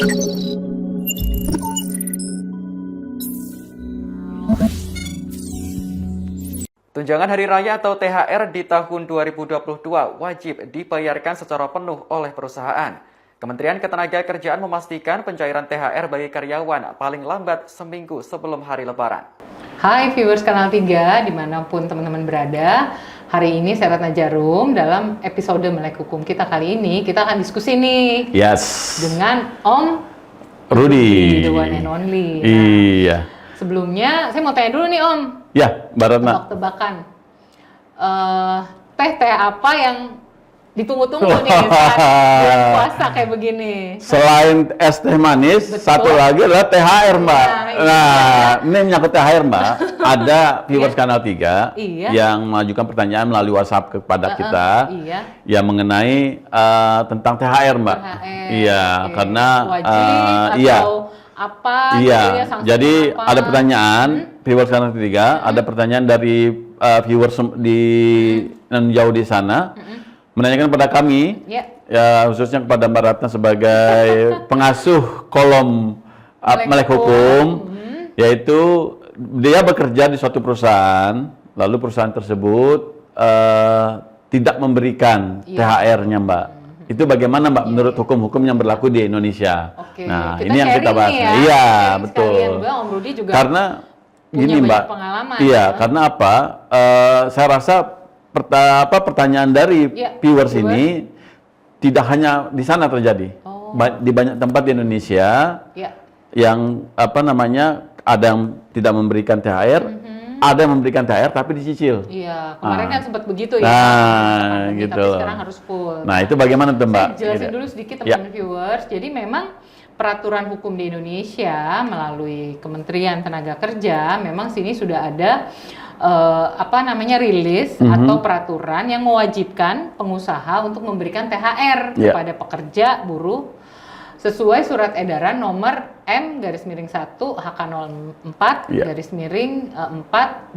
Tunjangan Hari Raya atau THR di tahun 2022 wajib dibayarkan secara penuh oleh perusahaan. Kementerian Ketenagakerjaan memastikan pencairan THR bagi karyawan paling lambat seminggu sebelum hari Lebaran. Hai viewers Kanal 3, dimanapun teman-teman berada. Hari ini saya Ratna Jarum, dalam episode Melek Hukum kita kali ini, kita akan diskusi nih dengan Om Rudy, the one and only. Iya. Sebelumnya, saya mau tanya dulu nih Om. Ya, Mbak Ratna. Tebak-tebakan. Teh apa yang ditunggu-tunggu nih saat bulan puasa kayak begini? Selain es teh manis, betul, satu lagi adalah THR, Mbak. Nah, Ini menyangkut THR, Mbak. Ada viewers Kanal 3 yang mengajukan pertanyaan melalui WhatsApp kepada kita yang mengenai tentang THR, Mbak. Iya, karena wajib atau apa? Iya, jadi apa? ada pertanyaan viewers Kanal 3, ada pertanyaan dari viewers di jauh di sana. Menanyakan kepada kami, ya khususnya kepada Mbak Ratna sebagai pengasuh kolom Melek Hukum, yaitu dia bekerja di suatu perusahaan, lalu perusahaan tersebut tidak memberikan THR-nya, Mbak. Itu bagaimana, Mbak, menurut hukum-hukum yang berlaku di Indonesia? Nah, ini yang kita bahas. Ya. Iya, betul. Om Rudy juga karena punya gini, Mbak. Pengalaman. Iya, karena apa? Saya rasa pertanyaan dari viewers ini tidak hanya di sana terjadi, di banyak tempat di Indonesia yang ada yang tidak memberikan THR, ada yang memberikan THR tapi dicicil. Iya, kemarin kan sempat begitu ya. Nah, gitu. Tapi sekarang harus full. Nah, itu bagaimana tuh, Mbak? Saya jelasin dulu sedikit teman-teman viewers. Jadi memang peraturan hukum di Indonesia melalui Kementerian Tenaga Kerja memang sini sudah ada rilis atau peraturan yang mewajibkan pengusaha untuk memberikan THR kepada pekerja buruh sesuai surat edaran nomor M/1 HK04 4 2002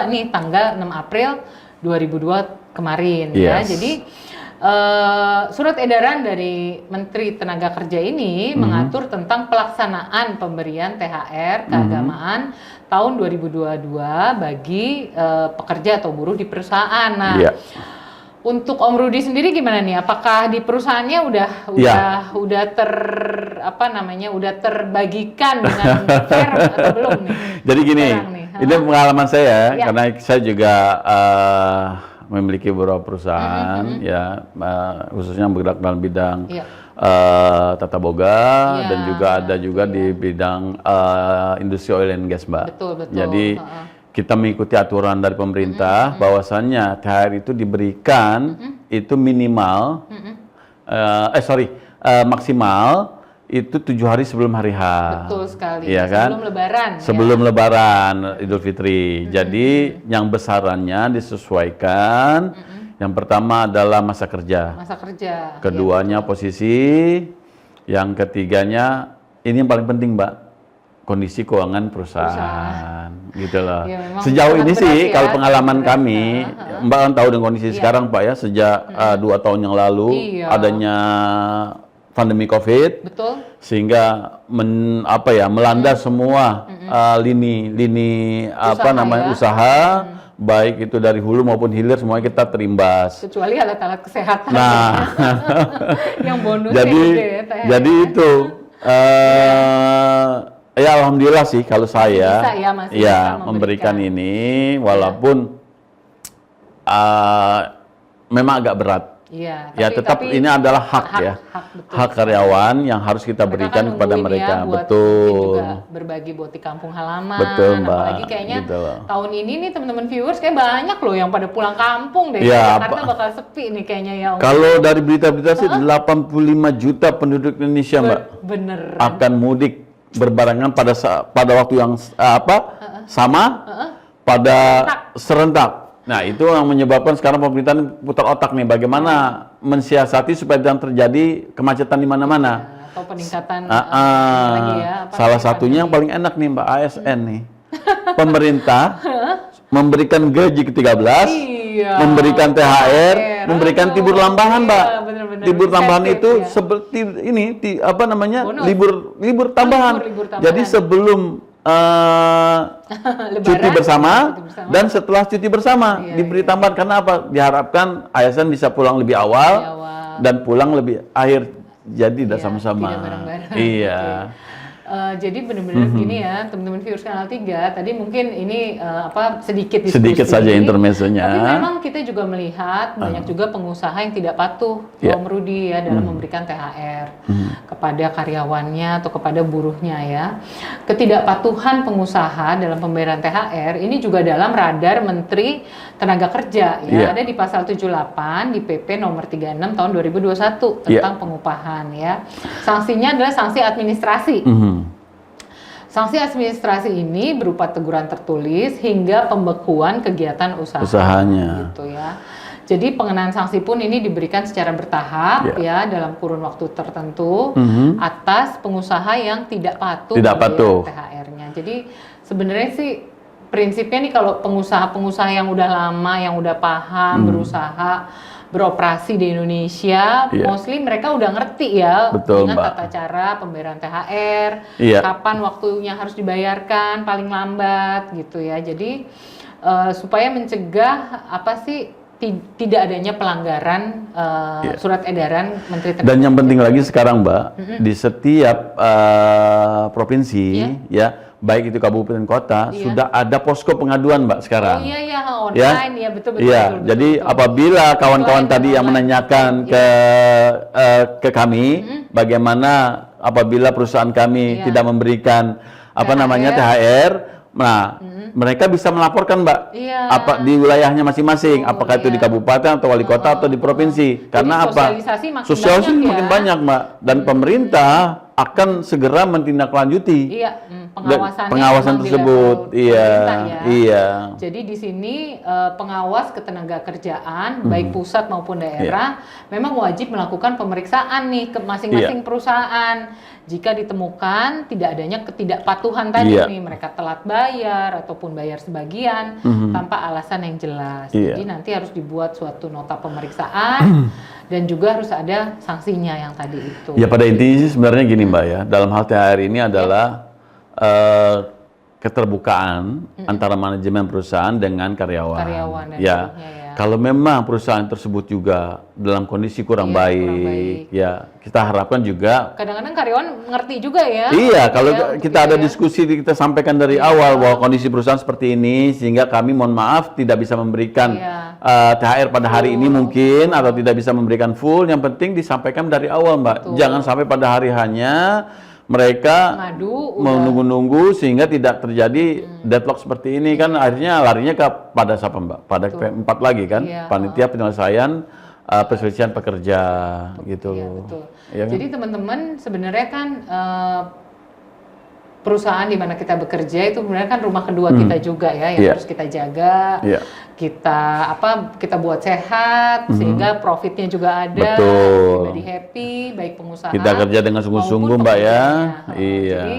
nih tanggal 6 April 2002 kemarin ya. Jadi surat edaran dari Menteri Tenaga Kerja ini mengatur tentang pelaksanaan pemberian THR keagamaan tahun 2022 bagi pekerja atau buruh di perusahaan. Nah, untuk Om Rudy sendiri gimana nih? Apakah di perusahaannya udah terbagikan dengan fair atau belum nih? Jadi gini, ini pengalaman saya karena saya juga memiliki beberapa perusahaan khususnya yang bergerak dalam bidang tata boga dan juga ada di bidang industri oil and gas, Mbak. Betul. Jadi kita mengikuti aturan dari pemerintah bahwasannya THR itu diberikan itu minimal maksimal itu 7 hari sebelum hari H. Betul sekali. Iya kan? Sebelum Lebaran. Sebelum Lebaran Idul Fitri. Jadi yang besarannya disesuaikan. Yang pertama adalah masa kerja. Masa kerja. Keduanya posisi. Yang ketiganya ini yang paling penting, Mbak. Kondisi keuangan perusahaan. Gitu loh. Ya, sejauh ini sih kalau pengalaman kami, Mbak kan tahu dengan kondisi sekarang, Pak ya, sejak 2 tahun yang lalu adanya pandemi COVID, sehingga melanda semua lini usaha, baik itu dari hulu maupun hilir semuanya kita terimbas. Kecuali alat-alat kesehatan. Nah, yang bonus jadi itu ya alhamdulillah sih kalau saya masih bisa memberikan ini walaupun memang agak berat. Iya, tetap ini adalah hak karyawan yang harus kita berikan kepada mereka. Betul. Juga berbagi buat di kampung halaman. Betul, Mbak. Apalagi kayaknya tahun ini nih teman-teman viewers kayak banyak loh yang pada pulang kampung deh. Jakarta bakal sepi nih kayaknya ya. Kalau dari berita-berita sih 85 juta penduduk Indonesia, Mbak, akan mudik berbarengan pada waktu yang sama pada serentak. Nah, itu yang menyebabkan sekarang pemerintah putar otak nih, bagaimana mensiasati supaya jangan terjadi kemacetan di mana-mana. Atau peningkatan salah satunya yang paling enak nih, Mbak, ASN nih. Pemerintah memberikan gaji ke-13, memberikan THR, memberikan libur lambangan, Mbak. libur tambahan insentif, itu ya. seperti ini apa namanya? Bonus. libur tambahan. libur tambahan. Jadi sebelum cuti bersama dan setelah cuti bersama diberi tambahan. Karena apa? Diharapkan ASN bisa pulang lebih awal dan pulang lebih akhir. Jadi udah sama-sama. Tidak bareng-bareng. Iya. Jadi benar-benar gini ya, teman-teman viewers Kanal 3, tadi mungkin ini sedikit diskusi. Sedikit saja intermezzonya. Tapi memang kita juga melihat banyak juga pengusaha yang tidak patuh, Om Rudi ya, dalam memberikan THR kepada karyawannya atau kepada buruhnya ya. Ketidakpatuhan pengusaha dalam pembayaran THR ini juga dalam radar Menteri Tenaga Kerja ya, ada di pasal 78 di PP nomor 36 tahun 2021 tentang pengupahan ya. Sanksinya adalah sanksi administrasi. Sanksi administrasi ini berupa teguran tertulis hingga pembekuan kegiatan usahanya. Gitu ya. Jadi pengenaan sanksi pun ini diberikan secara bertahap ya dalam kurun waktu tertentu atas pengusaha yang tidak patuh THR-nya. Jadi sebenarnya sih prinsipnya nih kalau pengusaha-pengusaha yang udah lama, yang udah paham berusaha beroperasi di Indonesia, mostly mereka udah ngerti ya dengan tata cara pembayaran THR, kapan waktunya harus dibayarkan paling lambat gitu ya. Jadi supaya mencegah tidak adanya pelanggaran surat edaran Menteri Tenaga Kerja. Dan yang penting lagi sekarang Mbak, di setiap provinsi ya, baik itu kabupaten kota, sudah ada posko pengaduan Mbak sekarang. Oh iya online ya, betul. Jadi apabila kawan-kawan tadi yang menanyakan ke kami bagaimana apabila perusahaan kami tidak memberikan THR, nah mereka bisa melaporkan Mbak di wilayahnya masing-masing, apakah itu di kabupaten atau wali kota atau di provinsi. Karena sosialisasi makin banyak Mbak, dan pemerintah akan segera menindaklanjuti pengawasan tersebut. Iya. Jadi di sini pengawas ketenagakerjaan baik pusat maupun daerah memang wajib melakukan pemeriksaan nih ke masing-masing perusahaan. Jika ditemukan tidak adanya ketidakpatuhan tadi nih, mereka telat bayar ataupun bayar sebagian tanpa alasan yang jelas. Jadi nanti harus dibuat suatu nota pemeriksaan dan juga harus ada sanksinya yang tadi itu. Ya pada intinya sih sebenarnya gini Mbak ya, dalam hal THR ini adalah keterbukaan antara manajemen perusahaan dengan karyawan. Ya. Kalau memang perusahaan tersebut juga dalam kondisi kurang baik, ya kita harapkan juga. Kadang-kadang karyawan ngerti juga ya. Iya, kalau kita ada diskusi kita sampaikan dari awal bahwa kondisi perusahaan seperti ini, sehingga kami mohon maaf tidak bisa memberikan THR pada hari ini mungkin atau tidak bisa memberikan full. Yang penting disampaikan dari awal Mbak. Jangan sampai pada hari hanya mereka menunggu-nunggu sehingga tidak terjadi deadlock seperti ini, kan akhirnya larinya pada siapa Mbak? Pada P4 lagi kan, panitia penyelesaian perselisihan pekerja gitu loh. Betul. Ya, kan? Jadi teman-teman sebenarnya kan perusahaan di mana kita bekerja itu sebenarnya kan rumah kedua kita juga ya, yang harus kita jaga. Kita buat sehat sehingga profitnya juga ada, pribadi happy, baik pengusaha. Kita kerja dengan sungguh-sungguh Mbak ya. Jadi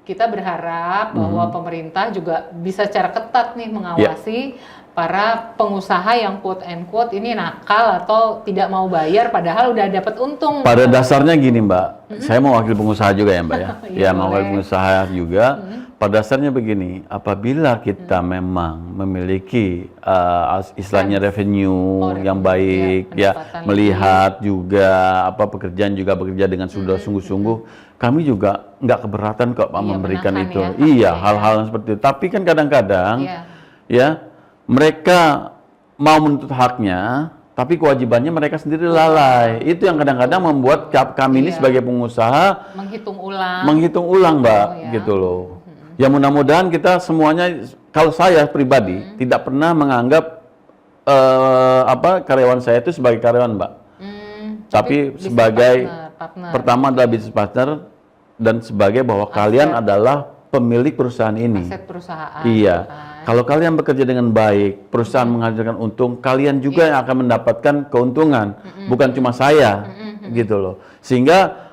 kita berharap bahwa pemerintah juga bisa secara ketat nih mengawasi para pengusaha yang quote and quote ini nakal atau tidak mau bayar padahal udah dapat untung. Pada dasarnya gini Mbak, saya mau wakil pengusaha juga ya Mbak ya. Ya mau wakil pengusaha juga. Pada dasarnya begini, apabila kita memang memiliki istilahnya revenue yang baik, melihat juga pekerjaan juga bekerja dengan sudah sungguh-sungguh, kami juga nggak keberatan kok memberikan itu. Hal-hal seperti itu. Tapi kan kadang-kadang mereka mau menuntut haknya, tapi kewajibannya mereka sendiri lalai. Itu yang kadang-kadang membuat kami ini sebagai pengusaha menghitung ulang Mbak, gitu loh. Ya mudah-mudahan kita semuanya, kalau saya pribadi tidak pernah menganggap karyawan saya itu sebagai karyawan Mbak, tapi sebagai partner. Pertama adalah business partner dan sebagai bahwa kalian adalah pemilik perusahaan ini. Aset perusahaan. Iya. Kalau kalian bekerja dengan baik, perusahaan menghasilkan untung, kalian juga yang akan mendapatkan keuntungan, bukan cuma saya, gitu loh. Sehingga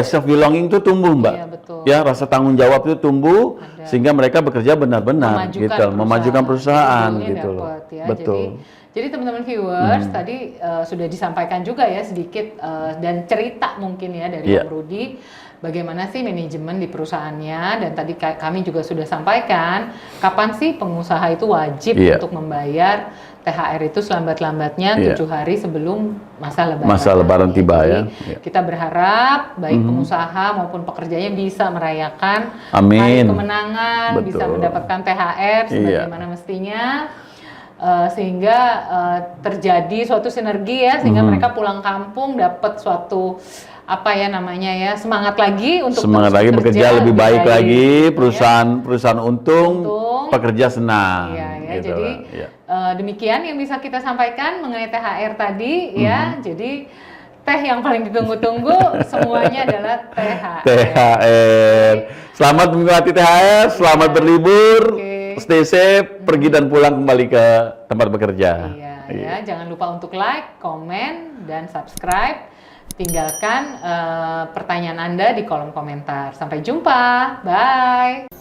self belonging itu tumbuh Mbak. Iya, betul. Ya, rasa tanggung jawab itu tumbuh sehingga mereka bekerja benar-benar gitu, memajukan perusahaan gitu loh. Ya. Betul. Jadi teman-teman viewers tadi sudah disampaikan juga ya sedikit dan cerita mungkin ya dari Om Rudi bagaimana sih manajemen di perusahaannya, dan tadi kami juga sudah sampaikan kapan sih pengusaha itu wajib untuk membayar THR itu selambat-lambatnya 7 hari sebelum masa Lebaran. Masa Lebaran tiba ya. Kita berharap baik pengusaha maupun pekerjanya bisa merayakan Amin. hari kemenangan, Betul. bisa mendapatkan THR sebagaimana mestinya. Sehingga terjadi suatu sinergi ya, sehingga mereka pulang kampung dapat suatu apa ya namanya ya, semangat lagi untuk semangat lagi bekerja lebih baik lagi, perusahaan untung, pekerja senang. Iya ya, gitu. jadi demikian yang bisa kita sampaikan mengenai THR tadi ya. Jadi teh yang paling ditunggu-tunggu semuanya adalah THR. THR. Selamat menikmati THR, selamat berlibur. Stay safe, pergi dan pulang kembali ke tempat bekerja. Iya, ya. Jangan lupa untuk like, komen, dan subscribe. Tinggalkan pertanyaan Anda di kolom komentar. Sampai jumpa, bye.